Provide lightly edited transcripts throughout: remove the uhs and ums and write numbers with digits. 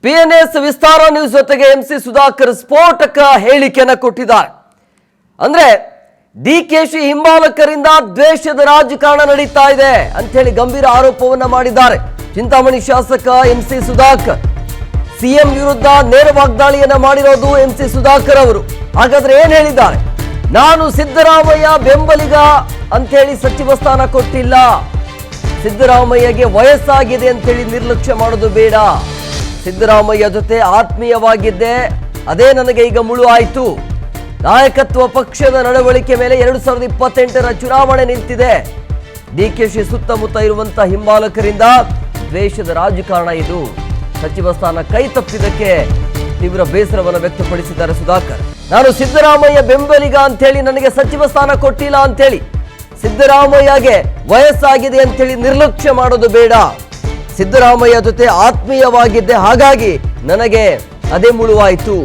PNS ವಿಸ್ತಾರ news ಜೊತೆಗೆ MC Sudhakar ಸ್ಫೋಟಕ ಹೇಳಿಕೆಯನ್ನು ಕೊಟ್ಟಿದ್ದಾರೆ. ಅಂದ್ರೆ ಡಿಕೆಶಿ ಹಿಂಬಾಲಕರಿಂದ ದ್ವೇಷದ ರಾಜಕಾರಣ ನಡೀತಾ ಇದೆ ಅಂತ ಹೇಳಿ ಗಂಭೀರ ಆರೋಪವನ್ನ ಮಾಡಿದ್ದಾರೆ. ಚಿಂತಾಮಣಿ ಶಾಸಕ ಎಂಸಿ ಸುಧಾಕರ್ ಸಿಎಂ ವಿರುದ್ಧ ನೇರ ವಾಗ್ದಾಳಿಯನ್ನ ಮಾಡಿರೋದು ಎಂಸಿ ಸುಧಾಕರ್ ಅವರು. ಹಾಗಾದ್ರೆ ಏನ್ ಹೇಳಿದ್ದಾರೆ? ನಾನು ಸಿದ್ದರಾಮಯ್ಯ ಬೆಂಬಲಿಗ ಅಂತ ಹೇಳಿ ಸಚಿವ ಸ್ಥಾನ ಕೊಟ್ಟಿಲ್ಲ, ಸಿದ್ದರಾಮಯ್ಯಗೆ ವಯಸ್ಸಾಗಿದೆ ಅಂತ ಹೇಳಿ ನಿರ್ಲಕ್ಷ್ಯ ಮಾಡೋದು ಬೇಡ, ಸಿದ್ದರಾಮಯ್ಯ ಜೊತೆ ಆತ್ಮೀಯವಾಗಿದ್ದೆ, ಅದೇ ನನಗೆ ಈಗ ಮುಳು ಆಯ್ತು. ನಾಯಕತ್ವ ಪಕ್ಷದ ನಡವಳಿಕೆ ಮೇಲೆ 2028ರ ಚುನಾವಣೆ ನಿಂತಿದೆ. ಡಿಕೆಶಿ ಸುತ್ತಮುತ್ತ ಇರುವಂತಹ ಹಿಂಬಾಲಕರಿಂದ ದ್ವೇಷದ ರಾಜಕಾರಣ ಇದು. ಸಚಿವ ಸ್ಥಾನ ಕೈ ತಪ್ಪಿದ್ದಕ್ಕೆ ತೀವ್ರ ಬೇಸರವನ್ನು ವ್ಯಕ್ತಪಡಿಸಿದ್ದಾರೆ ಸುಧಾಕರ್. ನಾನು ಸಿದ್ದರಾಮಯ್ಯ ಬೆಂಬಲಿಗ ಅಂತ ಹೇಳಿ ನನಗೆ ಸಚಿವ ಸ್ಥಾನ ಕೊಟ್ಟಿಲ್ಲ ಅಂತ ಹೇಳಿ, ಸಿದ್ದರಾಮಯ್ಯಗೆ ವಯಸ್ಸಾಗಿದೆ ಅಂತ ಹೇಳಿ ನಿರ್ಲಕ್ಷ್ಯ ಮಾಡೋದು ಬೇಡ, ಸಿದ್ದರಾಮಯ್ಯ ಜೊತೆ ಆತ್ಮೀಯವಾಗಿದ್ದೆ, ಹಾಗಾಗಿ ನನಗೆ ಅದೇ ಮುಳುವಾಯಿತು.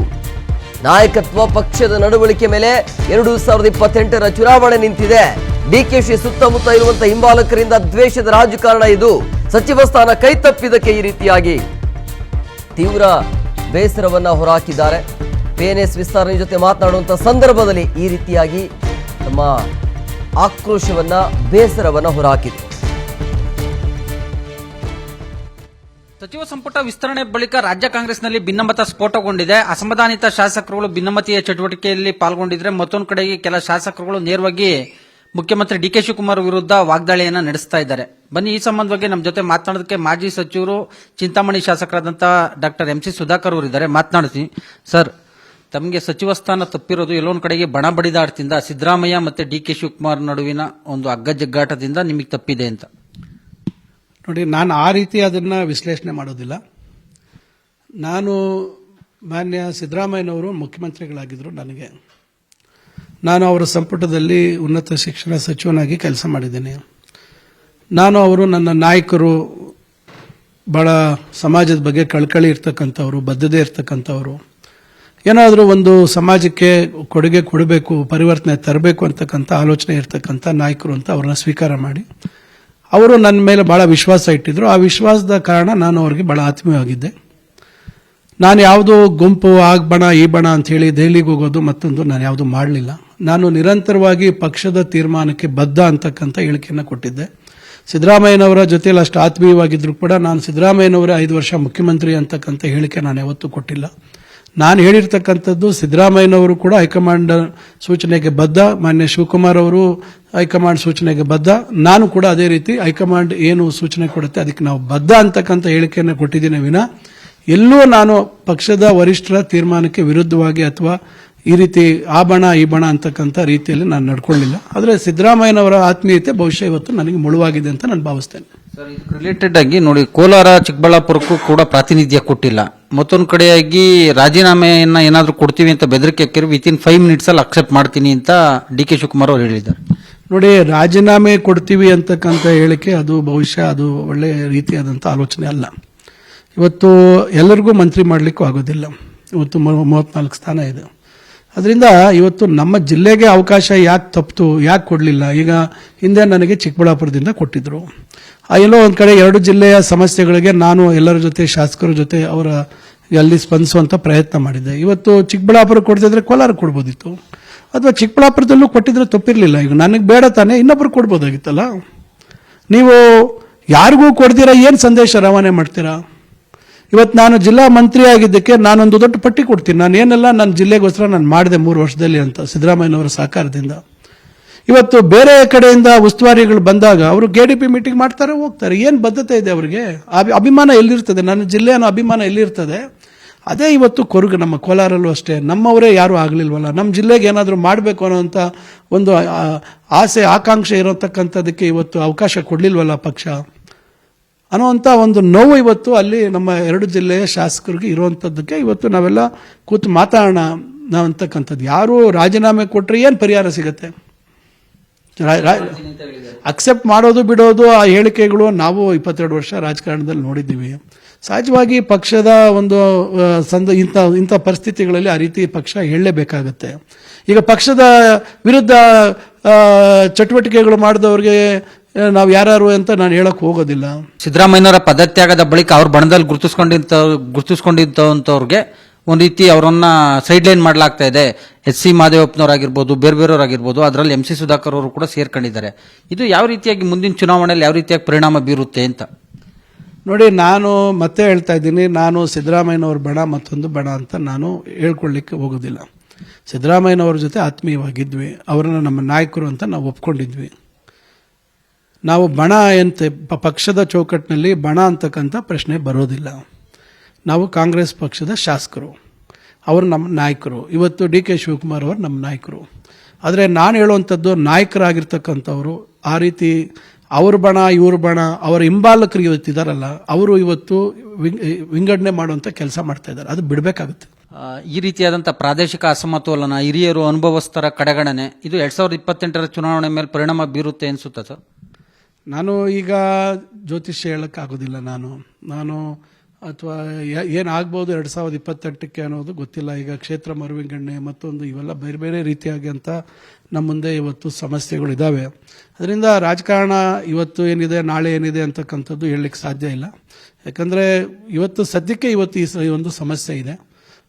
ನಾಯಕತ್ವ ಪಕ್ಷದ ನಡವಳಿಕೆ ಮೇಲೆ 2028ರ ಚುನಾವಣೆ ನಿಂತಿದೆ. ಡಿಕೆಶಿ ಸುತ್ತಮುತ್ತ ಇರುವಂತಹ ಹಿಂಬಾಲಕರಿಂದ ದ್ವೇಷದ ರಾಜಕಾರಣ ಇದು. ಸಚಿವ ಸ್ಥಾನ ಕೈ ತಪ್ಪಿದ್ದಕ್ಕೆ ಈ ರೀತಿಯಾಗಿ ತೀವ್ರ ಬೇಸರವನ್ನ ಹೊರಹಾಕಿದ್ದಾರೆ. ಪಿಎನ್ಎಸ್ ವಿಸ್ತಾರ ಜೊತೆ ಮಾತನಾಡುವಂತಹ ಸಂದರ್ಭದಲ್ಲಿ ಈ ರೀತಿಯಾಗಿ ತಮ್ಮ ಆಕ್ರೋಶವನ್ನ, ಬೇಸರವನ್ನ ಹೊರಹಾಕಿದರು. ಸಚಿವ ಸಂಪುಟ ವಿಸ್ತರಣೆ ಬಳಿಕ ರಾಜ್ಯ ಕಾಂಗ್ರೆಸ್ನಲ್ಲಿ ಭಿನ್ನಮತ ಸ್ಫೋಟಗೊಂಡಿದೆ. ಅಸಮಾಧಾನಿತ ಶಾಸಕರುಗಳು ಭಿನ್ನಮತೀಯ ಚಟುವಟಿಕೆಯಲ್ಲಿ ಪಾಲ್ಗೊಂಡಿದ್ರೆ, ಮತ್ತೊಂದು ಕಡೆಗೆ ಕೆಲ ಶಾಸಕರುಗಳು ನೇರವಾಗಿ ಮುಖ್ಯಮಂತ್ರಿ ಡಿಕೆ ಶಿವಕುಮಾರ್ ವಿರುದ್ಧ ವಾಗ್ದಾಳಿಯನ್ನ ನಡೆಸ್ತಾ ಇದ್ದಾರೆ. ಬನ್ನಿ, ಈ ಸಂಬಂಧವಾಗಿ ನಮ್ಮ ಜೊತೆ ಮಾತನಾಡೋದಕ್ಕೆ ಮಾಜಿ ಸಚಿವರು, ಚಿಂತಾಮಣಿ ಶಾಸಕರಾದಂತಹ ಡಾಕ್ಟರ್ ಎಂಸಿ ಸುಧಾಕರ್ ಅವರು ಇದ್ದಾರೆ. ಮಾತನಾಡ್ತೀನಿ ಸರ್. ತಮಗೆ ಸಚಿವ ಸ್ಥಾನ ತಪ್ಪಿರೋದು ಎಲ್ಲೊಂದು ಕಡೆಗೆ ಬಣ ಬಡಿದಾಟದಿಂದ, ಸಿದ್ದರಾಮಯ್ಯ ಮತ್ತೆ ಡಿಕೆ ಶಿವಕುಮಾರ್ ನಡುವಿನ ಒಂದು ಅಗ್ಗಜಗ್ಗಾಟದಿಂದ ನಿಮಗೆ ತಪ್ಪಿದೆ ಅಂತ. ನೋಡಿ, ನಾನು ಆ ರೀತಿ ಅದನ್ನ ವಿಶ್ಲೇಷಣೆ ಮಾಡೋದಿಲ್ಲ. ನಾನು ಮಾನ್ಯ ಸಿದ್ದರಾಮಯ್ಯನವರು ಮುಖ್ಯಮಂತ್ರಿಗಳಾಗಿದ್ದರು. ನಾನು ಅವರ ಸಂಪುಟದಲ್ಲಿ ಉನ್ನತ ಶಿಕ್ಷಣ ಸಚಿವನಾಗಿ ಕೆಲಸ ಮಾಡಿದ್ದೇನೆ. ಅವರು ನನ್ನ ನಾಯಕರು, ಬಹಳ ಸಮಾಜದ ಬಗ್ಗೆ ಕಳಕಳಿ ಇರ್ತಕ್ಕಂಥವ್ರು, ಬದ್ಧತೆ ಇರ್ತಕ್ಕಂಥವ್ರು, ಏನಾದರೂ ಒಂದು ಸಮಾಜಕ್ಕೆ ಕೊಡುಗೆ ಕೊಡಬೇಕು, ಪರಿವರ್ತನೆ ತರಬೇಕು ಅಂತಕ್ಕಂಥ ಆಲೋಚನೆ ಇರ್ತಕ್ಕಂಥ ನಾಯಕರು ಅಂತ ಅವ್ರನ್ನ ಸ್ವೀಕಾರ ಮಾಡಿ ಅವರು ನನ್ನ ಮೇಲೆ ಬಹಳ ವಿಶ್ವಾಸ ಇಟ್ಟಿದ್ರು. ಆ ವಿಶ್ವಾಸದ ಕಾರಣ ನಾನು ಅವ್ರಿಗೆ ಬಹಳ ಆತ್ಮೀಯವಾಗಿದ್ದೆ. ನಾನು ಯಾವುದೋ ಗುಂಪು ಬಣ ಈ ಬಣ ಅಂತ ಹೇಳಿ ದೆಹಲಿಗೆ ಹೋಗೋದು ಮತ್ತೊಂದು ನಾನು ಯಾವುದು ಮಾಡಲಿಲ್ಲ. ನಾನು ನಿರಂತರವಾಗಿ ಪಕ್ಷದ ತೀರ್ಮಾನಕ್ಕೆ ಬದ್ಧ ಅಂತಕ್ಕಂಥ ಹೇಳಿಕೆಯನ್ನು ಕೊಟ್ಟಿದ್ದೆ. ಸಿದ್ದರಾಮಯ್ಯನವರ ಜೊತೆಯಲ್ಲಿ ಅಷ್ಟು ಆತ್ಮೀಯವಾಗಿದ್ರು ಕೂಡ ನಾನು ಸಿದ್ದರಾಮಯ್ಯನವರ 5 ವರ್ಷ ಮುಖ್ಯಮಂತ್ರಿ ಅಂತಕ್ಕಂಥ ಹೇಳಿಕೆ ನಾನು ಯಾವತ್ತೂ ಕೊಟ್ಟಿಲ್ಲ. ನಾನು ಹೇಳಿರ್ತಕ್ಕಂಥದ್ದು ಸಿದ್ದರಾಮಯ್ಯನವರು ಕೂಡ ಹೈಕಮಾಂಡ್ ಸೂಚನೆಗೆ ಬದ್ಧ, ಮಾನ್ಯ ಶಿವಕುಮಾರ್ ಅವರು ಹೈಕಮಾಂಡ್ ಸೂಚನೆಗೆ ಬದ್ಧ, ನಾನು ಕೂಡ ಅದೇ ರೀತಿ ಹೈಕಮಾಂಡ್ ಏನು ಸೂಚನೆ ಕೊಡುತ್ತೆ ಅದಕ್ಕೆ ನಾವು ಬದ್ಧ ಅಂತಕ್ಕಂಥ ಹೇಳಿಕೆಯನ್ನು ಕೊಟ್ಟಿದ್ದೀನಿ ವಿನ ಎಲ್ಲೂ ನಾನು ಪಕ್ಷದ ವರಿಷ್ಠರ ತೀರ್ಮಾನಕ್ಕೆ ವಿರುದ್ಧವಾಗಿ ಅಥವಾ ಈ ರೀತಿ ಆ ಬಣ ಈ ಬಣ ಅಂತಕ್ಕಂಥ ರೀತಿಯಲ್ಲಿ ನಾನು ನಡ್ಕೊಳ್ಳಿಲ್ಲ. ಆದರೆ ಸಿದ್ದರಾಮಯ್ಯನವರ ಆತ್ಮೀಯತೆ ಬಹುಶಃ ಇವತ್ತು ನನಗೆ ಮುಳುವಾಗಿದೆ ಅಂತ ನಾನು ಭಾವಿಸ್ತೇನೆ. ಸರ್, ಇದಕ್ಕೆ ರಿಲೇಟೆಡ್ ಆಗಿ ನೋಡಿ, ಕೋಲಾರ ಚಿಕ್ಕಬಳ್ಳಾಪುರಕ್ಕೂ ಕೂಡ ಪ್ರಾತಿನಿಧ್ಯ ಕೊಟ್ಟಿಲ್ಲ. ಮತ್ತೊಂದು ಕಡೆಯಾಗಿ ರಾಜೀನಾಮೆಯನ್ನ ಏನಾದರೂ ಕೊಡ್ತೀವಿ ಅಂತ ಬೆದರಿಕೆ ಹಾಕಿದ್ರು, ವಿತಿನ್ 5 ಮಿನಿಟ್ಸ್ ಅಲ್ಲಿ ಅಕ್ಸೆಪ್ಟ್ ಮಾಡ್ತೀನಿ ಅಂತ ಡಿಕೆ ಶಿವಕುಮಾರ್ ಅವರು ಹೇಳಿದ್ದಾರೆ. ನೋಡಿ, ರಾಜೀನಾಮೆ ಕೊಡ್ತೀವಿ ಅಂತಕ್ಕಂಥ ಹೇಳಿಕೆ ಅದು ಬಹುಶಃ ಅದು ಒಳ್ಳೆ ರೀತಿಯಾದಂಥ ಆಲೋಚನೆ ಅಲ್ಲ. ಇವತ್ತು ಎಲ್ಲರಿಗೂ ಮಂತ್ರಿ ಮಾಡಲಿಕ್ಕೂ ಆಗೋದಿಲ್ಲ. ಇವತ್ತು 34 ಸ್ಥಾನ ಇದೆ. ಅದರಿಂದ ಇವತ್ತು ನಮ್ಮ ಜಿಲ್ಲೆಗೆ ಅವಕಾಶ ಯಾಕೆ ತಪ್ಪಿತು, ಯಾಕೆ ಕೊಡಲಿಲ್ಲ? ಈಗ ಹಿಂದೆ ನನಗೆ ಚಿಕ್ಕಬಳ್ಳಾಪುರದಿಂದ ಕೊಟ್ಟಿದ್ರು. ಎಲ್ಲೋ ಒಂದು ಕಡೆ 2 ಜಿಲ್ಲೆಯ ಸಮಸ್ಯೆಗಳಿಗೆ ನಾನು ಎಲ್ಲರ ಜೊತೆ, ಶಾಸಕರ ಜೊತೆ ಅವರ ಅಲ್ಲಿ ಸ್ಪಂದಿಸುವಂತ ಪ್ರಯತ್ನ ಮಾಡಿದ್ದೆ. ಇವತ್ತು ಚಿಕ್ಕಬಳ್ಳಾಪುರ ಕೊಡ್ತಿದ್ರೆ ಕೋಲಾರ ಕೊಡ್ಬೋದಿತ್ತು, ಅಥವಾ ಚಿಕ್ಕಬಳ್ಳಾಪುರದಲ್ಲೂ ಕೊಟ್ಟಿದ್ರೆ ತಪ್ಪಿರಲಿಲ್ಲ. ಈಗ ನನಗೆ ಬೇಡ ತಾನೆ, ಇನ್ನೊಬ್ರು ಕೊಡ್ಬೋದಾಗಿತ್ತಲ್ಲ. ನೀವು ಯಾರಿಗೂ ಕೊಡ್ತೀರಾ, ಏನು ಸಂದೇಶ ರವಾನೆ ಮಾಡ್ತೀರಾ? ಇವತ್ತು ನಾನು ಜಿಲ್ಲಾ ಮಂತ್ರಿ ಆಗಿದ್ದಕ್ಕೆ ನಾನೊಂದು ದೊಡ್ಡ ಪಟ್ಟಿ ಕೊಡ್ತೀನಿ, ನಾನು ಏನೆಲ್ಲ ನನ್ನ ಜಿಲ್ಲೆಗೋಸ್ಕರ ನಾನು ಮಾಡಿದೆ 3 ವರ್ಷದಲ್ಲಿ ಅಂತ, ಸಿದ್ದರಾಮಯ್ಯನವರ ಸಹಕಾರದಿಂದ. ಇವತ್ತು ಬೇರೆ ಕಡೆಯಿಂದ ಉಸ್ತುವಾರಿಗಳು ಬಂದಾಗ ಅವರು KDP ಮೀಟಿಂಗ್ ಮಾಡ್ತಾರೆ, ಹೋಗ್ತಾರೆ. ಏನು ಬದ್ಧತೆ ಇದೆ ಅವರಿಗೆ? ಅಭಿಮಾನ ಎಲ್ಲಿರ್ತದೆ? ನನ್ನ ಜಿಲ್ಲೆ ಅನ್ನೋ ಅಭಿಮಾನ ಎಲ್ಲಿರ್ತದೆ? ಅದೇ ಇವತ್ತು ಕೊರಗು. ನಮ್ಮ ಕೋಲಾರಲ್ಲೂ ಅಷ್ಟೇ, ನಮ್ಮವರೇ ಯಾರು ಆಗಲಿಲ್ವಲ್ಲ, ನಮ್ಮ ಜಿಲ್ಲೆಗೆ ಏನಾದರೂ ಮಾಡಬೇಕು ಅನ್ನೋಂಥ ಒಂದು ಆಸೆ, ಆಕಾಂಕ್ಷೆ ಇರತಕ್ಕಂಥದಕ್ಕೆ ಇವತ್ತು ಅವಕಾಶ ಕೊಡಲಿಲ್ವಲ್ಲ ಪಕ್ಷ ಅನ್ನೋವಂಥ ಒಂದು ನೋವು ಇವತ್ತು ಅಲ್ಲಿ ನಮ್ಮ 2 ಜಿಲ್ಲೆಯ ಶಾಸಕರಿಗೆ ಇರುವಂಥದ್ದಕ್ಕೆ ಇವತ್ತು ನಾವೆಲ್ಲ ಕೂತು ಮಾತಾಡೋಣ ಅಂತಕ್ಕಂಥದ್ದು. ಯಾರು ರಾಜೀನಾಮೆ ಕೊಟ್ಟರೆ ಏನು ಪರಿಹಾರ ಸಿಗತ್ತೆ? ಅಕ್ಸೆಪ್ಟ್ ಮಾಡೋದು ಬಿಡೋದು ಆ ಹೇಳಿಕೆಗಳು ನಾವು 22 ವರ್ಷ ರಾಜಕಾರಣದಲ್ಲಿ ನೋಡಿದ್ದೀವಿ. ಸಹಜವಾಗಿ ಪಕ್ಷದ ಒಂದು ಇಂಥ ಪರಿಸ್ಥಿತಿಗಳಲ್ಲಿ ಆ ರೀತಿ ಪಕ್ಷ ಹೇಳಲೇಬೇಕಾಗತ್ತೆ. ಈಗ ಪಕ್ಷದ ವಿರುದ್ಧ ಚಟುವಟಿಕೆಗಳು ಮಾಡಿದವರಿಗೆ ನಾವು ಯಾರು ಅಂತ ನಾನು ಹೇಳಕ್ ಹೋಗೋದಿಲ್ಲ. ಸಿದ್ದರಾಮಯ್ಯನವರ ಪದತ್ಯಾಗದ ಬಳಿಕ ಅವ್ರ ಬಣದಲ್ಲಿ ಗುರುತಿಸ್ಕೊಂಡಿದ್ದವ್ರಿಗೆ ಒಂದು ರೀತಿ ಅವರನ್ನ ಸೈಡ್ ಲೈನ್ ಮಾಡಲಾಗ್ತಾ ಇದೆ. ಎಚ್.ಸಿ. ಮಹದೇವಪ್ಪನವರಾಗಿರ್ಬೋದು, ಬೇರೆಯವರಾಗಿರ್ಬೋದು, ಅದರಲ್ಲಿ ಎಂ.ಸಿ. ಸುಧಾಕರ್ ಅವರು ಕೂಡ ಸೇರ್ಕೊಂಡಿದ್ದಾರೆ. ಇದು ಯಾವ ರೀತಿಯಾಗಿ ಮುಂದಿನ ಚುನಾವಣೆಯಲ್ಲಿ ಯಾವ ರೀತಿಯಾಗಿ ಪರಿಣಾಮ ಬೀರುತ್ತೆ ಅಂತ? ನೋಡಿ, ನಾನು ಮತ್ತೆ ಹೇಳ್ತಾ ಇದ್ದೀನಿ, ನಾನು ಸಿದ್ದರಾಮಯ್ಯನವ್ರ ಬಣ ಮತ್ತೊಂದು ಬಣ ಅಂತ ನಾನು ಹೇಳ್ಕೊಳ್ಳಿಕ್ಕೆ ಹೋಗೋದಿಲ್ಲ. ಸಿದ್ದರಾಮಯ್ಯನವ್ರ ಜೊತೆ ಆತ್ಮೀಯವಾಗಿದ್ವಿ, ಅವರನ್ನ ನಮ್ಮ ನಾಯಕರು ಅಂತ ನಾವು ಒಪ್ಕೊಂಡಿದ್ವಿ. ನಾವು ಬಣ ಅಂತ ಪಕ್ಷದ ಚೌಕಟ್ಟಿನಲ್ಲಿ ಬಣ ಅಂತಕ್ಕಂಥ ಪ್ರಶ್ನೆ ಬರೋದಿಲ್ಲ. ನಾವು ಕಾಂಗ್ರೆಸ್ ಪಕ್ಷದ ಶಾಸಕರು, ಅವರು ನಮ್ಮ ನಾಯಕರು. ಇವತ್ತು ಡಿ.ಕೆ. ಶಿವಕುಮಾರ್ ಅವರು ನಮ್ಮ ನಾಯಕರು. ಆದರೆ ನಾನು ಹೇಳುವಂಥದ್ದು, ನಾಯಕರಾಗಿರ್ತಕ್ಕಂಥವ್ರು ಆ ರೀತಿ ಅವ್ರ ಬಣ ಇವ್ರ ಬಣ, ಅವರ ಹಿಂಬಾಲಕರು ಇವತ್ತಿದಾರಲ್ಲ, ಅವರು ಇವತ್ತು ವಿಂಗಡಣೆ ಮಾಡುವಂಥ ಕೆಲಸ ಮಾಡ್ತಾ ಇದ್ದಾರೆ. ಅದು ಬಿಡಬೇಕಾಗುತ್ತೆ. ಈ ರೀತಿಯಾದಂಥ ಪ್ರಾದೇಶಿಕ ಅಸಮತೋಲನ, ಹಿರಿಯರು, ಅನುಭವಸ್ಥರ ಕಡೆಗಣನೆ, ಇದು 2028ರ ಚುನಾವಣೆ ಮೇಲೆ ಪರಿಣಾಮ ಬೀರುತ್ತೆ ಅನ್ಸುತ್ತಾ ಸರ್? ನಾನು ಈಗ ಜ್ಯೋತಿಷ್ಯ ಹೇಳೋಕ್ಕಾಗೋದಿಲ್ಲ. ನಾನು ಅಥವಾ ಏನಾಗ್ಬೋದು 2028ಕ್ಕೆ ಅನ್ನೋದು ಗೊತ್ತಿಲ್ಲ. ಈಗ ಕ್ಷೇತ್ರ ಮರುವಿಂಗಡಣೆ ಮತ್ತೊಂದು ಇವೆಲ್ಲ ಬೇರೆ ಬೇರೆ ರೀತಿಯಾಗಿ ಅಂತ ನಮ್ಮ ಮುಂದೆ ಇವತ್ತು ಸಮಸ್ಯೆಗಳಿದ್ದಾವೆ. ಅದರಿಂದ ರಾಜಕಾರಣ ಇವತ್ತು ಏನಿದೆ ನಾಳೆ ಏನಿದೆ ಅಂತಕ್ಕಂಥದ್ದು ಹೇಳಲಿಕ್ಕೆ ಸಾಧ್ಯ ಇಲ್ಲ. ಯಾಕಂದರೆ ಇವತ್ತು ಸದ್ಯಕ್ಕೆ ಈ ಒಂದು ಸಮಸ್ಯೆ ಇದೆ.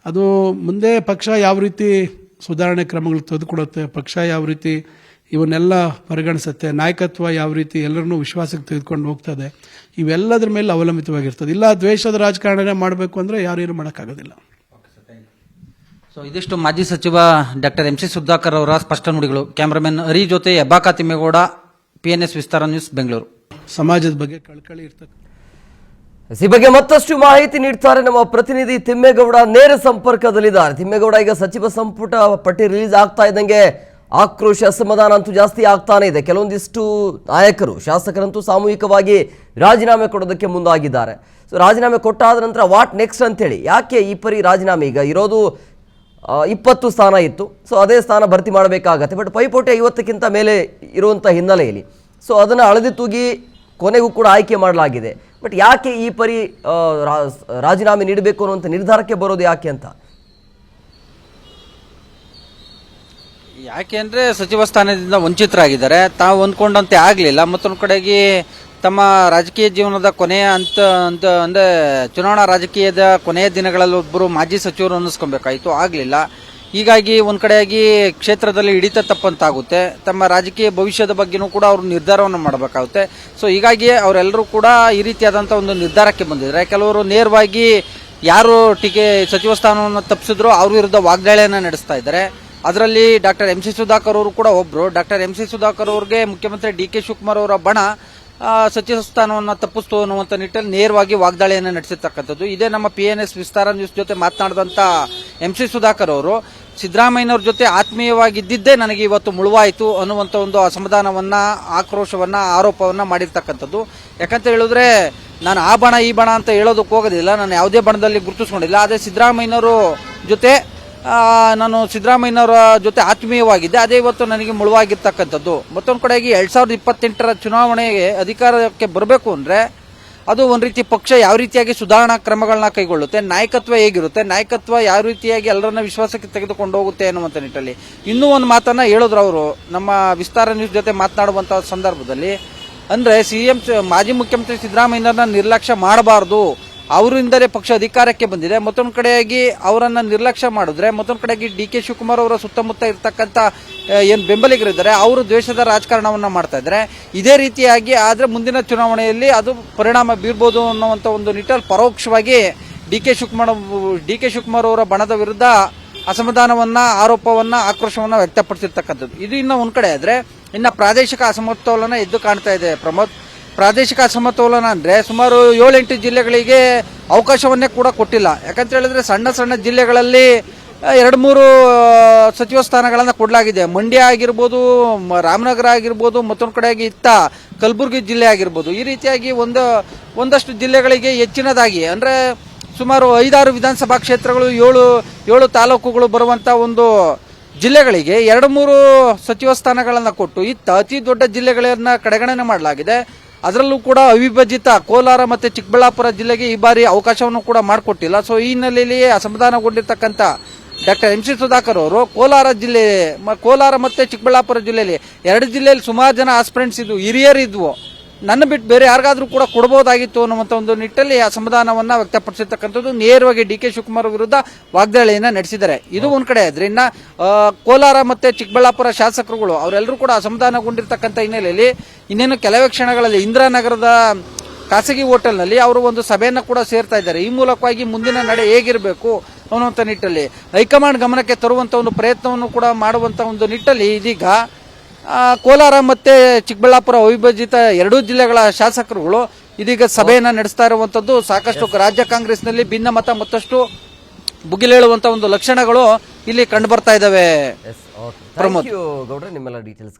ಅದು ಮುಂದೆ ಪಕ್ಷ ಯಾವ ರೀತಿ ಸುಧಾರಣೆ ಕ್ರಮಗಳು ತೆಗೆದುಕೊಡುತ್ತೆ, ಪಕ್ಷ ಯಾವ ರೀತಿ ಇವನ್ನೆಲ್ಲ ಪರಿಗಣಿಸುತ್ತೆ, ನಾಯಕತ್ವ ಯಾವ ರೀತಿ ಎಲ್ಲರನ್ನೂ ವಿಶ್ವಾಸಕ್ಕೆ ತೆಗೆದುಕೊಂಡು ಹೋಗ್ತದೆ, ಇವೆಲ್ಲದರ ಮೇಲೆ ಅವಲಂಬಿತವಾಗಿರ್ತದೆ. ಇಲ್ಲ ದ್ವೇಷದ ರಾಜಕಾರಣನೇ ಮಾಡಬೇಕು ಅಂದರೆ ಯಾರೇನು ಮಾಡೋಕ್ಕಾಗೋದಿಲ್ಲ. ಸೊ ಇದಿಷ್ಟು ಮಾಜಿ ಸಚಿವ ಡಾಕ್ಟರ್ ಎಂ.ಸಿ. ಸುಧಾಕರ್ ಅವರ ಸ್ಪಷ್ಟ ನುಡಿಗಳು. ಕ್ಯಾಮರಾಮನ್ ಹರಿ ಜೊತೆ ಹೆಬ್ಬಾಕ ತಿಮ್ಮೇಗೌಡ, PNS ವಿಸ್ತಾರ ನ್ಯೂಸ್, ಬೆಂಗಳೂರು. ಸಮಾಜದ ಬಗ್ಗೆ ಕಳಕಳಿ ಇರ್ತದೆ. ಈ ಬಗ್ಗೆ ಮತ್ತಷ್ಟು ಮಾಹಿತಿ ನೀಡ್ತಾರೆ ನಮ್ಮ ಪ್ರತಿನಿಧಿ ತಿಮ್ಮೇಗೌಡ, ನೇರ ಸಂಪರ್ಕದಲ್ಲಿದ್ದಾರೆ. ತಿಮ್ಮೇಗೌಡ, ಈಗ ಸಚಿವ ಸಂಪುಟ ಪಟ್ಟಿ ರಿಲೀಸ್ ಆಗ್ತಾ ಇದ್ದಂಗೆ ಆಕ್ರೋಶ ಅಸಮಾಧಾನ ಅಂತೂ ಜಾಸ್ತಿ ಆಗ್ತಾನೆ ಇದೆ. ಕೆಲವೊಂದಿಷ್ಟು ನಾಯಕರು, ಶಾಸಕರಂತೂ ಸಾಮೂಹಿಕವಾಗಿ ರಾಜೀನಾಮೆ ಕೊಡೋದಕ್ಕೆ ಮುಂದಾಗಿದ್ದಾರೆ. ಸೊ ರಾಜೀನಾಮೆ ಕೊಟ್ಟಾದ ನಂತರ ವಾಟ್ ನೆಕ್ಸ್ಟ್ ಅಂತೇಳಿ, ಯಾಕೆ ಈ ಪರಿ ರಾಜೀನಾಮೆ? ಈಗ ಇರೋದು 20 ಸ್ಥಾನ ಇತ್ತು, ಸೊ ಅದೇ ಸ್ಥಾನ ಭರ್ತಿ ಮಾಡಬೇಕಾಗತ್ತೆ. ಬಟ್ ಪೈಪೋಟಿ 50ಕ್ಕಿಂತ ಮೇಲೆ ಇರುವಂಥ ಹಿನ್ನೆಲೆಯಲ್ಲಿ ಸೊ ಅದನ್ನು ಅಳದಿ ತೂಗಿ ಕೊನೆಗೂ ಕೂಡ ಆಯ್ಕೆ ಮಾಡಲಾಗಿದೆ. ಬಟ್ ಯಾಕೆ ಈ ಪರಿ ರಾಜೀನಾಮೆ ನೀಡಬೇಕು ಅನ್ನುವಂಥ ನಿರ್ಧಾರಕ್ಕೆ ಬರೋದು ಯಾಕೆ ಅಂತ? ಯಾಕೆ ಅಂದರೆ ಸಚಿವ ಸ್ಥಾನದಿಂದ ವಂಚಿತರಾಗಿದ್ದಾರೆ. ತಾವು ಅಂದ್ಕೊಂಡಂತೆ ಆಗಲಿಲ್ಲ. ಮತ್ತೊಂದು ಕಡೆಗೆ ತಮ್ಮ ರಾಜಕೀಯ ಜೀವನದ ಕೊನೆಯ ಅಂದರೆ ಚುನಾವಣಾ ರಾಜಕೀಯದ ಕೊನೆಯ ದಿನಗಳಲ್ಲಿ ಒಬ್ಬರು ಮಾಜಿ ಸಚಿವರು ಅನ್ನಿಸ್ಕೊಬೇಕಾಯಿತು, ಆಗಲಿಲ್ಲ. ಹೀಗಾಗಿ ಒಂದು ಕಡೆಯಾಗಿ ಕ್ಷೇತ್ರದಲ್ಲಿ ಹಿಡಿತ ತಪ್ಪಂತಾಗುತ್ತೆ. ತಮ್ಮ ರಾಜಕೀಯ ಭವಿಷ್ಯದ ಬಗ್ಗೆನೂ ಕೂಡ ಅವರು ನಿರ್ಧಾರವನ್ನು ಮಾಡಬೇಕಾಗುತ್ತೆ. ಸೊ ಹೀಗಾಗಿ ಅವರೆಲ್ಲರೂ ಕೂಡ ಈ ರೀತಿಯಾದಂಥ ಒಂದು ನಿರ್ಧಾರಕ್ಕೆ ಬಂದಿದ್ದಾರೆ. ಕೆಲವರು ನೇರವಾಗಿ ಯಾರು ಸಚಿವ ಸ್ಥಾನವನ್ನು ತಪ್ಪಿಸಿದ್ರು ಅವ್ರ ವಿರುದ್ಧ ವಾಗ್ದಾಳಿಯನ್ನು ನಡೆಸ್ತಾ ಇದ್ದಾರೆ. ಅದರಲ್ಲಿ ಡಾಕ್ಟರ್ ಎಂ.ಸಿ. ಸುಧಾಕರ್ ಅವರು ಕೂಡ ಒಬ್ಬರು. Doctor MC. ಸುಧಾಕರ್ ಅವರಿಗೆ ಮುಖ್ಯಮಂತ್ರಿ ಡಿ.ಕೆ. ಶಿವಕುಮಾರ್ ಅವರ ಬಣ ಸಚಿವ ಸ್ಥಾನವನ್ನು ತಪ್ಪಿಸ್ತು ಅನ್ನುವಂಥ ನಿಟ್ಟಿನಲ್ಲಿ ನೇರವಾಗಿ ವಾಗ್ದಾಳಿಯನ್ನು ನಡೆಸಿರ್ತಕ್ಕಂಥದ್ದು. ಇದೇ ನಮ್ಮ PNS ವಿಸ್ತಾರ ನ್ಯೂಸ್ ಜೊತೆ ಮಾತನಾಡಿದಂಥ ಎಂ.ಸಿ. ಸುಧಾಕರ್ ಅವರು, ಸಿದ್ದರಾಮಯ್ಯನವ್ರ ಜೊತೆ ಆತ್ಮೀಯವಾಗಿದ್ದಿದ್ದೇ ನನಗೆ ಇವತ್ತು ಮುಳುವಾಯಿತು ಅನ್ನುವಂಥ ಒಂದು ಅಸಮಾಧಾನವನ್ನ, ಆಕ್ರೋಶವನ್ನ, ಆರೋಪವನ್ನ ಮಾಡಿರ್ತಕ್ಕಂಥದ್ದು. ಯಾಕಂತ ಹೇಳಿದ್ರೆ, ನಾನು ಆ ಬಣ ಈ ಬಣ ಅಂತ ಹೇಳೋದಕ್ಕೆ ಹೋಗೋದಿಲ್ಲ, ನಾನು ಯಾವುದೇ ಬಣದಲ್ಲಿ ಗುರುತಿಸ್ಕೊಂಡಿಲ್ಲ. ಆದರೆ ಸಿದ್ದರಾಮಯ್ಯನವರು ಜೊತೆ ನಾನು ಸಿದ್ದರಾಮಯ್ಯನವರ ಜೊತೆ ಆತ್ಮೀಯವಾಗಿದ್ದೆ, ಅದೇ ಇವತ್ತು ನನಗೆ ಮುಳುವಾಗಿರ್ತಕ್ಕಂಥದ್ದು. ಮತ್ತೊಂದು ಕಡೆಗೆ 2028ರ ಚುನಾವಣೆಗೆ ಅಧಿಕಾರಕ್ಕೆ ಬರಬೇಕು ಅಂದರೆ ಅದು ಒಂದು ರೀತಿ ಪಕ್ಷ ಯಾವ ರೀತಿಯಾಗಿ ಸುಧಾರಣಾ ಕ್ರಮಗಳನ್ನ ಕೈಗೊಳ್ಳುತ್ತೆ, ನಾಯಕತ್ವ ಹೇಗಿರುತ್ತೆ, ನಾಯಕತ್ವ ಯಾವ ರೀತಿಯಾಗಿ ಎಲ್ಲರನ್ನ ವಿಶ್ವಾಸಕ್ಕೆ ತೆಗೆದುಕೊಂಡು ಹೋಗುತ್ತೆ ಅನ್ನುವಂಥ ನಿಟ್ಟಲ್ಲಿ ಇನ್ನೂ ಒಂದು ಮಾತನ್ನ ಹೇಳಿದ್ರು ಅವರು ನಮ್ಮ ವಿಸ್ತಾರ ನ್ಯೂಸ್ ಜೊತೆ ಮಾತನಾಡುವಂಥ ಸಂದರ್ಭದಲ್ಲಿ. ಅಂದರೆ ಮಾಜಿ ಮುಖ್ಯಮಂತ್ರಿ ಸಿದ್ದರಾಮಯ್ಯನವ್ರನ್ನ ನಿರ್ಲಕ್ಷ್ಯ ಮಾಡಬಾರ್ದು, ಅವರಿಂದಲೇ ಪಕ್ಷ ಅಧಿಕಾರಕ್ಕೆ ಬಂದಿದೆ. ಮತ್ತೊಂದು ಕಡೆಯಾಗಿ ಅವರನ್ನ ನಿರ್ಲಕ್ಷ್ಯ ಮಾಡಿದ್ರೆ, ಮತ್ತೊಂದು ಕಡೆಯಾಗಿ ಡಿ.ಕೆ. ಶಿವಕುಮಾರ್ ಅವರ ಸುತ್ತಮುತ್ತ ಇರ್ತಕ್ಕಂಥ ಏನು ಬೆಂಬಲಿಗರಿದ್ದಾರೆ ಅವರು ದ್ವೇಷದ ರಾಜಕಾರಣವನ್ನ ಮಾಡ್ತಾ ಇದ್ದಾರೆ. ಇದೇ ರೀತಿಯಾಗಿ ಆದರೆ ಮುಂದಿನ ಚುನಾವಣೆಯಲ್ಲಿ ಅದು ಪರಿಣಾಮ ಬೀರ್ಬೋದು ಅನ್ನುವಂಥ ಒಂದು ನಿಟ್ಟಲ್ಲಿ ಪರೋಕ್ಷವಾಗಿ ಡಿ.ಕೆ. ಶಿವಕುಮಾರ್ ಅವರ ಬಣದ ವಿರುದ್ಧ ಅಸಮಾಧಾನವನ್ನ, ಆರೋಪವನ್ನ, ಆಕ್ರೋಶವನ್ನ ವ್ಯಕ್ತಪಡಿಸಿರ್ತಕ್ಕಂಥದ್ದು. ಇದು ಇನ್ನು ಒಂದ್ ಕಡೆ ಆದ್ರೆ, ಇನ್ನ ಪ್ರಾದೇಶಿಕ ಅಸಮತೋಲನ ಎದ್ದು ಕಾಣ್ತಾ ಇದೆ ಪ್ರಮೋದ್. ಪ್ರಾದೇಶಿಕ ಅಸಮತೋಲನ ಅಂದ್ರೆ ಸುಮಾರು 7-8 ಜಿಲ್ಲೆಗಳಿಗೆ ಅವಕಾಶವನ್ನೇ ಕೂಡ ಕೊಟ್ಟಿಲ್ಲ. ಯಾಕಂತ ಹೇಳಿದ್ರೆ ಸಣ್ಣ ಸಣ್ಣ ಜಿಲ್ಲೆಗಳಲ್ಲಿ 2-3 ಸಚಿವ ಸ್ಥಾನಗಳನ್ನ ಕೊಡಲಾಗಿದೆ. ಮಂಡ್ಯ ಆಗಿರ್ಬೋದು, ರಾಮನಗರ ಆಗಿರ್ಬೋದು, ಮತ್ತೊಂದು ಕಡೆಯಾಗಿ ಕಲಬುರಗಿ ಜಿಲ್ಲೆ ಆಗಿರ್ಬೋದು. ಈ ರೀತಿಯಾಗಿ ಒಂದಷ್ಟು ಜಿಲ್ಲೆಗಳಿಗೆ ಹೆಚ್ಚಿನದಾಗಿ ಅಂದ್ರೆ ಸುಮಾರು 5-6 ವಿಧಾನಸಭಾ ಕ್ಷೇತ್ರಗಳು, 7 ತಾಲೂಕುಗಳು ಬರುವಂತ ಒಂದು ಜಿಲ್ಲೆಗಳಿಗೆ 2-3 ಸಚಿವ ಸ್ಥಾನಗಳನ್ನ ಕೊಟ್ಟು ಅತಿ ದೊಡ್ಡ ಜಿಲ್ಲೆಗಳನ್ನ ಕಡೆಗಣನೆ ಮಾಡಲಾಗಿದೆ. ಅದರಲ್ಲೂ ಕೂಡ ಅವಿಭಜಿತ ಕೋಲಾರ ಮತ್ತೆ ಚಿಕ್ಕಬಳ್ಳಾಪುರ ಜಿಲ್ಲೆಗೆ ಈ ಬಾರಿ ಅವಕಾಶವನ್ನು ಕೂಡ ಮಾಡಿಕೊಟ್ಟಿಲ್ಲ. ಸೊ ಈ ಹಿನ್ನೆಲೆಯಲ್ಲಿ ಅಸಮಾಧಾನಗೊಂಡಿರ್ತಕ್ಕಂಥ ಡಾಕ್ಟರ್ ಎಂ ಸಿ ಸುಧಾಕರ್ ಅವರು ಕೋಲಾರ ಮತ್ತೆ ಚಿಕ್ಕಬಳ್ಳಾಪುರ ಜಿಲ್ಲೆಯಲ್ಲಿ 2 ಜಿಲ್ಲೆಯಲ್ಲಿ ಸುಮಾರು ಜನ ಆಸ್ಪಿರೆಂಟ್ಸ್ ಇದ್ವು, ಹಿರಿಯರು ಇದ್ವು, ನನ್ನ ಬಿಟ್ಟು ಬೇರೆ ಯಾರಿಗಾದ್ರೂ ಕೂಡ ಕೊಡಬಹುದಾಗಿತ್ತು ಅನ್ನುವಂಥ ಒಂದು ನಿಟ್ಟಲ್ಲಿ ಅಸಮಾಧಾನವನ್ನ ವ್ಯಕ್ತಪಡಿಸಿರ್ತಕ್ಕಂಥದ್ದು. ನೇರವಾಗಿ ಡಿ ಕೆ ಶಿವಕುಮಾರ್ ವಿರುದ್ಧ ವಾಗ್ದಾಳಿಯನ್ನ ನಡೆಸಿದ್ದಾರೆ. ಇದು ಒಂದ್ ಕಡೆ ಆದ್ರೆ ಇನ್ನ ಕೋಲಾರ ಮತ್ತೆ ಚಿಕ್ಕಬಳ್ಳಾಪುರ ಶಾಸಕರುಗಳು ಅವರೆಲ್ಲರೂ ಕೂಡ ಅಸಮಾಧಾನಗೊಂಡಿರ್ತಕ್ಕಂಥ ಹಿನ್ನೆಲೆಯಲ್ಲಿ ಇನ್ನೇನು ಕೆಲವೇ ಕ್ಷಣಗಳಲ್ಲಿ ಇಂದಿರಾನಗರದ ಖಾಸಗಿ ಹೋಟೆಲ್ನಲ್ಲಿ ಅವರು ಒಂದು ಸಭೆಯನ್ನ ಕೂಡ ಸೇರ್ತಾ ಇದ್ದಾರೆ. ಈ ಮೂಲಕವಾಗಿ ಮುಂದಿನ ನಡೆ ಹೇಗಿರಬೇಕು ಅನ್ನುವಂಥ ನಿಟ್ಟಲ್ಲಿ ಹೈಕಮಾಂಡ್ ಗಮನಕ್ಕೆ ತರುವಂತ ಒಂದು ಪ್ರಯತ್ನವನ್ನು ಕೂಡ ಮಾಡುವಂತ ಒಂದು ನಿಟ್ಟಲ್ಲಿ ಇದೀಗ ಕೋಲಾರ ಮತ್ತೆ ಚಿಕ್ಕಬಳ್ಳಾಪುರ ಅವಿಭಜಿತ 2 ಜಿಲ್ಲೆಗಳ ಶಾಸಕರುಗಳು ಇದೀಗ ಸಭೆಯನ್ನ ನಡೆಸ್ತಾ ಇರುವಂತದ್ದು ಸಾಕಷ್ಟು ರಾಜ್ಯ ಕಾಂಗ್ರೆಸ್ನಲ್ಲಿ ಭಿನ್ನಮತ ಮತ್ತಷ್ಟು ಭುಗಿಲೇಳುವಂತ ಒಂದು ಲಕ್ಷಣಗಳು ಇಲ್ಲಿ ಕಂಡು ಬರ್ತಾ ಇದಾವೆ. ಪ್ರಮೋದ್ ಗೌಡ್ರೆ, ನಿಮ್ಮೆಲ್ಲ ಡೀಟೇಲ್ಸ್